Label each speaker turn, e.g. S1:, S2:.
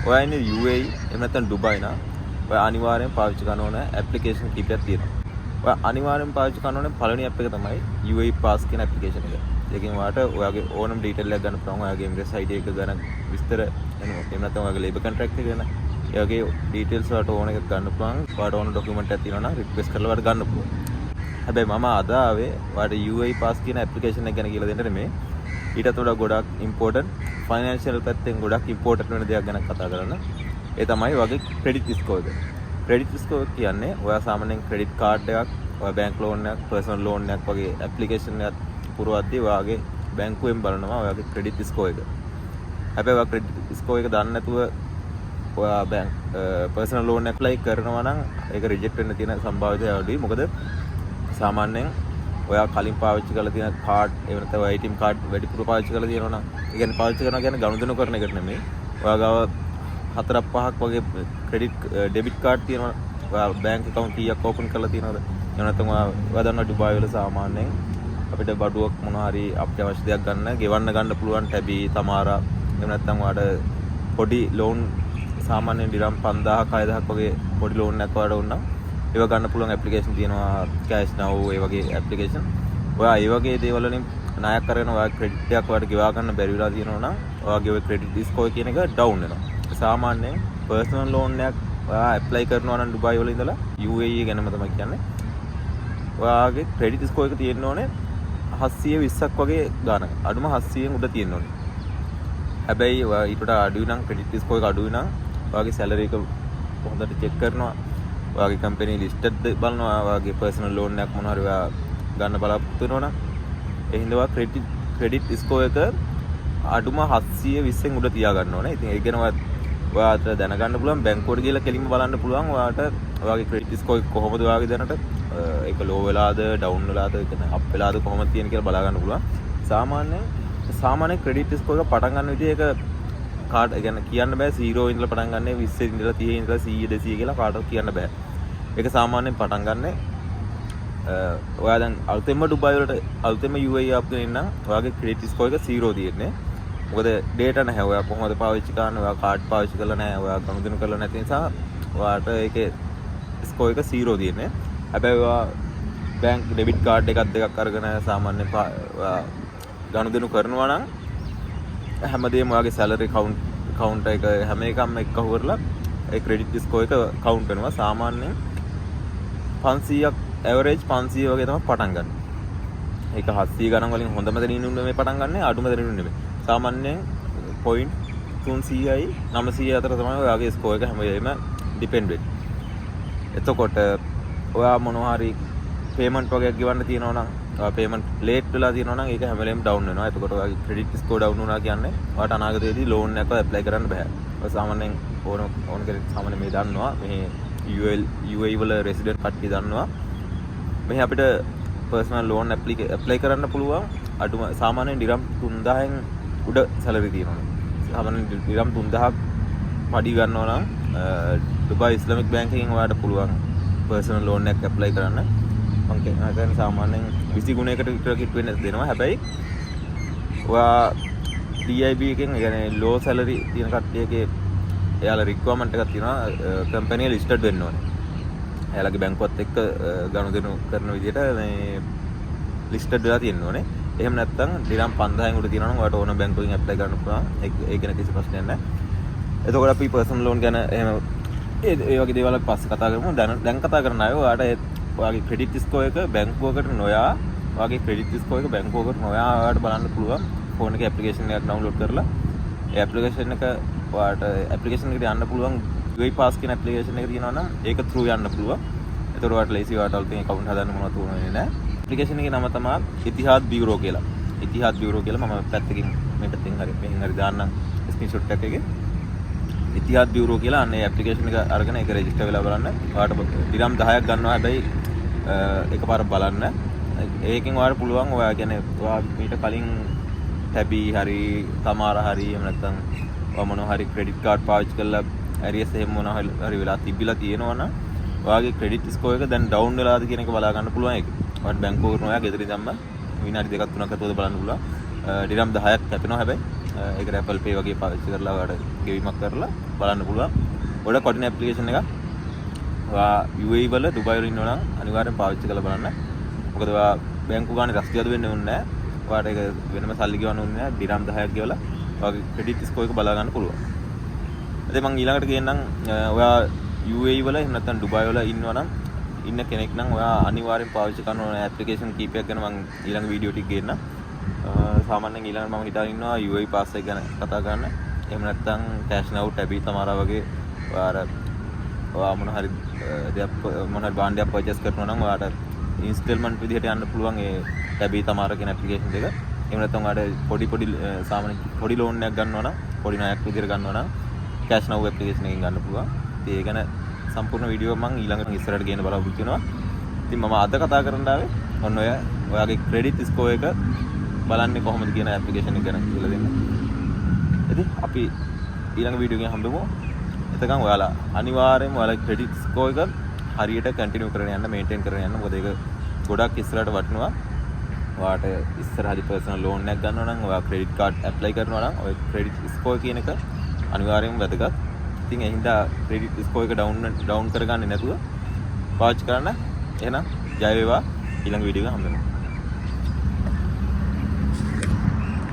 S1: ඔයා ඉන්නේ UAE එහෙම නැත්නම් ඩුබායි නම් ඔයා අනිවාර්යෙන් පාවිච්චි කරන ඕන ඇප්ලිකේෂන් කීපයක් තියෙනවා. ඔයා අනිවාර්යෙන් පාවිච්චි කරන ඕනේ පළවෙනි ඇප් එක තමයි UAE Pass කියන ඇප්ලිකේෂන් එක. ඒකෙන් ඔයාට ඔයාගේ ඕනම ඩීටේල් එකක් ගන්න පුළුවන්. ඔයාගේ ඉමිග්‍රේෂන් ID එක ගැන විස්තර එනවා. එහෙම නැත්නම් ඔයාගේ ලේබර් කොන්ට්‍රැක්ට් එක ගැන ඒ වගේ ඩීටේල්ස් වලට ඕන එකක් ගන්න පුළුවන්. ඔයාට ඕන ඩොකියුමන්ට් එකක් තියෙනවා නම් රික්වෙස්ට් කරලා ඔයාට ගන්න පුළුවන්. හැබැයි මම අද ආවේ ඔයාට UAE Pass කියන ඇප්ලිකේෂන් එක ගැන කියලා දෙන්න නෙමෙයි. ඊටත් වඩා ගොඩක් ඉම්පෝටන්ට් ෆයිනෑන්ෂියල් පැත්තෙන් ගොඩක් ඉම්පෝටන්ට් වෙන දෙයක් ගැන කතා කරන්න. ඒ තමයි වගේ ක්‍රෙඩිට් ස්කෝර් එක. ක්‍රෙඩිට් ස්කෝර් කියන්නේ ඔයා සාමාන්‍යයෙන් ක්‍රෙඩිට් කාඩ් එකක්, ඔයා බැංක් ලෝන් එකක්, පර්සනල් ලෝන් එකක් වගේ ඇප්ලිකේෂන් එකක් පුරවද්දී ඔයාගේ බැංකුවෙන් බලනවා ඔයාගේ ක්‍රෙඩිට් ස්කෝර් එක. හැබැයි ඔයා ක්‍රෙඩිට් ස්කෝර් එක දන්නේ නැතුව ඔයා බැංක් පර්සනල් ලෝන් එක ඇප්ලයි කරනවා නම් ඒක රිජෙක්ට් වෙන්න තියෙන සම්භාවිතය අඩුයි. මොකද සාමාන්‍යයෙන් ඔයා කලින් පාවිච්චි කරලා තියෙන කාඩ් එහෙම නැත්නම් ඔයා ATM කාඩ් වැඩිපුර පාවිච්චි කරලා තියෙනවා නම් ඒ කියන්නේ පාවිච්චි කරනවා කියන්නේ ගනුදෙනු කරන එකට නෙමෙයි. ඔයා ගාව 4-5ක් වගේ ක්‍රෙඩිට් ඩෙබිට් කාඩ් තියෙනවා. ඔයා බැංක් account කීයක් ඕපන් කරලා තියෙනවද? එහෙම නැත්නම් ඔයා දන්නවා ඩුබායි වල සාමාන්‍යයෙන් අපිට බඩුවක් මොනවා හරි අත්‍යවශ්‍ය දෙයක් ගෙවන්න ගන්න පුළුවන් ටැබි තමාරා එහෙම නැත්නම් ඔයාට පොඩි ලෝන් සාමාන්‍යයෙන් දිරම් 5000ක් 6000ක් වගේ පොඩි ලෝන් එකක් ඔයාට වුණා ඒව ගන්න පුළුවන් ඇප්ලිකේෂන් තියෙනවා cash now ඒ වගේ ඇප්ලිකේෂන්. ඔයා ඒ වගේ දේවල් වලින් ණයක් කරගෙන ඔයා ක්‍රෙඩිට් එකක් ඔයාට ගෙවා ගන්න බැරි වෙලා තියෙනවා නම් ඔයාගේ ඔය ක්‍රෙඩිට් ස්කෝර් කියන එක ඩවුන් වෙනවා. සාමාන්‍යයෙන් පර්සනල් ලෝන් එකක් ඔයා ඇප්ලයි කරනවා නම් ඩුබායි වල ඉඳලා UAE ගැනම තමයි කියන්නේ. ඔයාගේ ක්‍රෙඩිට් ස්කෝර් එක තියෙන්න ඕනේ 720ක් වගේ ගානක. අඩුම 700න් උඩ තියෙන්න ඕනේ. හැබැයි ඔයා ඊට වඩා අඩුයි නම් ක්‍රෙඩිට් ස්කෝර් එක අඩුයි නම් ඔයාගේ සැලරි එක හොඳට චෙක් කරනවා. ඔයාගේ කම්පැනි ලිස්ටඩ්ද බලනවා. ඔයාගේ පර්සනල් ලෝන් එකක් මොනවා හරි ඔයා ගන්න බලාපොරොත්තු වෙනවා නම් ඒ හින්දා ඔයා ක්‍රෙඩිට් ස්කෝර් එක අඩුම 720න් උඩ තියා ගන්න ඕනේ. ඉතින් ඒක ගැන ඔයාට දැනගන්න පුළුවන් බැංකුවට ගිහලා කෙලින්ම බලන්න පුළුවන් ඔයාට ඔයාගේ ක්‍රෙඩිට් ස්කෝර් එක කොහොමද ඔයාගේ දැනට ඒක ලෝ වෙලාද ඩවුන් වෙලාද ඒ කියන්නේ අප් වෙලාද කොහොමද තියෙන කියලා බලා ගන්න පුළුවන්. සාමාන්‍ය ක්‍රෙඩිට් ස්කෝර් එක පටන් ගන්න විදිහ ඒක කාඩ් ඒ කියන්නේ කියන්න බෑ 0 ඉඳලා පටන් ගන්න 20 ඉඳලා 30 ඉඳලා 100 200 කියලා කාටවත් කියන්න බෑ. ඒක සාමාන්‍යයෙන් පටන් ගන්න ඔයා දැන් අලුතෙන්ම ඩුබායි වලට අලුතෙන්ම UAE ආපු කෙනෙක් නම් ඔයාගේ ක්‍රෙඩිට් ස්කෝර් එක 0 තියෙන්නේ. මොකද ඩේටා නැහැ. ඔයා කොහොමද පාවිච්චි කරන්නේ? ඔයා කාඩ් පාවිච්චි කරලා නැහැ. ඔයා ගනුදෙනු කරලා නැති නිසා ඔයාට ඒකේ ස්කෝර් එක 0 තියෙන්නේ. හැබැයි ඔයා බැංක් ඩෙබිට් කාඩ් එකක් දෙකක් අරගෙන සාමාන්‍යයෙන් ඔයා ගනුදෙනු කරනවා නම් හැමදේම ඔයාගේ සැලරි කවුන්ට් එක හැම එකම එක්ක හොරලා ඒ ක්‍රෙඩිට් ස්කෝර් එක කවුන්ට් වෙනවා. සාමාන්‍යයෙන් 500ක් ඇවරේජ් 500 වගේ තමයි පටන් ගන්න. ඒක 700 ගණන් වලින් හොඳම දෙනින් නෙමෙයි පටන් ගන්න, අඩුම දෙනින් නෙමෙයි. සාමාන්‍යයෙන් පොයින්ට් 300යි 900 අතර තමයි ඔයාගේ ස්කෝර් එක හැම වෙලේම ඩිපෙන්ඩ් වෙන්නේ. එතකොට ඔයා මොනවා හරි පේමන්ට් වගේක් ගෙවන්න තියෙනවා නම් ඔයා පේමන්ට් ලේට් වෙලා තියෙනවා නම් ඒක හැම වෙලේම ඩවුන් වෙනවා. එතකොට ඔයාගේ ක්‍රෙඩිට් ස්කෝර් ඩවුන් වුණා කියන්නේ ඔයාට අනාගතයේදී ලෝන් එකක් ඇප්ලයි කරන්න බෑ. ඔය සාමාන්‍යයෙන් ඕන කෙනෙක් සාමාන්‍යයෙන් මේ දන්නවා මේ UAE වල රෙසිඩන්ට් කට්ටිය දන්නවා මෙහි අපිට පර්සනල් ලෝන් ඇප්ලයි කරන්න පුළුවන් අඩුම සාමාන්‍යයෙන් ඩිරම් 3000න් උඩ සැලරි තියෙනවා. සාමාන්‍යයෙන් ඩිරම් 3000ක් පඩි ගන්නවා නම් ඩුබායි ඉස්ලාමික් බැංකින් ඔයාට පුළුවන් පර්සනල් ලෝන් එකක් ඇප්ලයි කරන්න. මම කියන්නේ සාමාන්‍යයෙන් 20 ගුණයකට විතර කිට් වෙන්න දෙනවා. හැබැයි ඔයා DIB එකෙන් يعني ලෝ සැලරි තියෙන කට්ටියගේ එයාලා රික්වයර්මන්ට් එකක් තියෙනවා කම්පැනි ලිස්ටඩ් වෙන්න ඕනේ. එයාලගේ බැංකුවත් එක්ක ගනුදෙනු කරන විදිහට මේ ලිස්ටඩ් වෙලා තියෙන්න ඕනේ. එහෙම නැත්නම් දිනම් 5000න් උඩ තියෙනවා නම් ඔයාලට ඕන බැංකුවකින් ඇප්ලයි කරන්න පුළුවන්. ඒක ගැන කිසි ප්‍රශ්නයක් නැහැ. එතකොට අපි පර්සනල් ලෝන් ගැන එහෙම ඒ වගේ දේවල් පස්සේ කතා කරමු. දැන් කතා කරන අය ඔයාට ඔයාගේ ක්‍රෙඩිට් ස්කෝර් එක බැංකුවකට නොයා ඔයාගේ ක්‍රෙඩිට් ස්කෝර් එක බැංකුවකට නොයා ඔයාලට බලන්න පුළුවන්. ෆෝන් එකේ ඇප්ලිකේෂන් එකක් ඩවුන්ලෝඩ් කරලා ඒ ඇප්ලිකේෂන් එක ඔයාලට ඇප්ලිකේෂන් එකට යන්න පුළුවන්. UAE Pass කියන ඇප්ලිකේෂන් එක තියෙනවා නම් ඒක through යන්න පුළුවන්. ඒතකොට ඔයාලට ලේසි ඔයාලට අලුතෙන් account හදන්න මොනවද උනේ නැහැ. ඇප්ලිකේෂන් එකේ නම තමයි ඉතිහාද් බියුරෝ කියලා. ඉතිහාද් බියුරෝ කියලා මම පැත්තකින් මේ පැත්තෙන් හරි දාන්නම් ස්ක්‍රීන්ෂොට් එකකේ. ඉතිහාද් බියුරෝ කියලා අන්න ඒ ඇප්ලිකේෂන් එක අරගෙන ඒක රෙජිස්ටර් වෙලා බලන්න. ඔයාලට දිනම් 10ක් ගන්නවා. හැබැයි එකපාර බලන්න. ඒකෙන් ඔයාලට පුළුවන් ඔයා කියන්නේ ඔයා මීට කලින් ටැබි හරි තමාරා හරි එහෙම නැත්නම් ඔයා මොනවා හරි ක්‍රෙඩිට් කාඩ් පාවිච්චි කරලා ඇරියස් එහෙම මොනවා හරි වෙලා තිබිලා තියෙනවා නම් ඔයාගේ ක්‍රෙඩිට් ස්කෝර් එක දැන් ඩවුන් වෙලාද කියන එක බලා ගන්න පුළුවන්. ඒක ඔයාලට බැංකුවකට ඔයා ගෙදරින් දැම්ම විනාඩි 2ක් 3ක් ඇතුළත බලන්න පුළුවන්. ඩිරම් 10ක් කැපෙනවා. හැබැයි ඒකට Apple Pay වගේ පාවිච්චි කරලා ඔයාලට ගෙවීමක් කරලා බලන්න පුළුවන්. ගොඩක් වටින ඇප්ලිකේෂන් එකක්. ඔයා UAE වල ඩුබායි වල ඉන්නවා නම් අනිවාර්යෙන් පාවිච්චි කරලා බලන්න. මොකද ඔයා බැංකු ගානේ රස්තියද වෙන්නේ නැහැ. ඔයාට ඒක වෙනම සල්ලි ගෙවන්න ඕනේ නැහැ. දිරම් 10ක් ගෙවලා ඔයාගේ ක්‍රෙඩිට් ස්කෝර් එක බලා ගන්න පුළුවන්. ඉතින් මම ඊළඟට කියන්නම් ඔයා UAE වල එහෙම නැත්නම් ඩුබායි වල ඉන්නවා නම් ඉන්න කෙනෙක් නම් ඔයා අනිවාර්යෙන් පාවිච්චි කරන ඕන ඇප්ලිකේෂන් කීපයක් ගැන මම ඊළඟ වීඩියෝ ටික ගේන්න. සාමාන්‍යයෙන් ඊළඟට මම හිතාගෙන ඉන්නවා UAE පාස් එක ගැන කතා කරන්න. එහෙම නැත්නම් cash now tabby තමාරා වගේ ඔයා මොන හරි දෙයක් මොන හරි භාණ්ඩයක් purchase කරනවා නම් ඔයාට ඉන්ස්ටල්මන්ට් විදිහට යන්න පුළුවන් ඒ tabby තමාරා කියන ඇප්ලිකේෂන් එක. එහෙම නැත්නම් ඔයාට පොඩි සාමාන්‍ය පොඩි ලෝන් එකක් ගන්නවා නම් පොඩි ණයක් විදිහට ගන්නවා නම් cash now ඇප්ලිකේෂන් එකෙන් ගන්න පුළුවන්. ඉතින් ඒ ගැන සම්පූර්ණ වීඩියෝ මම ඊළඟට ඉස්සරහට ගේන්න බලාපොරොත්තු වෙනවා. ඉතින් මම අද කතා කරන්න ආවේ ඔන්න ඔයාගේ ක්‍රෙඩිට් ස්කෝර් එක බලන්නේ කොහොමද කියන ඇප්ලිකේෂන් එක ගැන කියලා දෙන්න. ඉතින් අපි ඊළඟ වීඩියෝ එකෙන් හම්බෙමු. එතකන් ඔයාලා අනිවාර්යයෙන්ම ඔයාලගේ ක්‍රෙඩිට් ස්කෝර් එක හරියට කන්ටිනියු කරගෙන යන්න, මේන්ටේන් කරගෙන යන්න. මොකද ඒක ගොඩක් ඉස්සරහට වටිනවා. ඔයාට ඉස්සරහදී පර්සනල් ලෝන් එකක් ගන්නවා නම්, ඔයා ක්‍රෙඩිට් කාඩ් ඇප්ලයි කරනවා නම්, ඔය ක්‍රෙඩිට් ස්කෝර් කියන එක අනිවාර්යයෙන්ම වැදගත්. ඉතින් ඒ හින්දා ක්‍රෙඩිට් ස්කෝර් එක ඩවුන් කරගන්නේ නැතුව පාවිච්චි කරන්න. එහෙනම් ජය වේවා. ඊළඟ වීඩියෝ එක හම්බෙමු.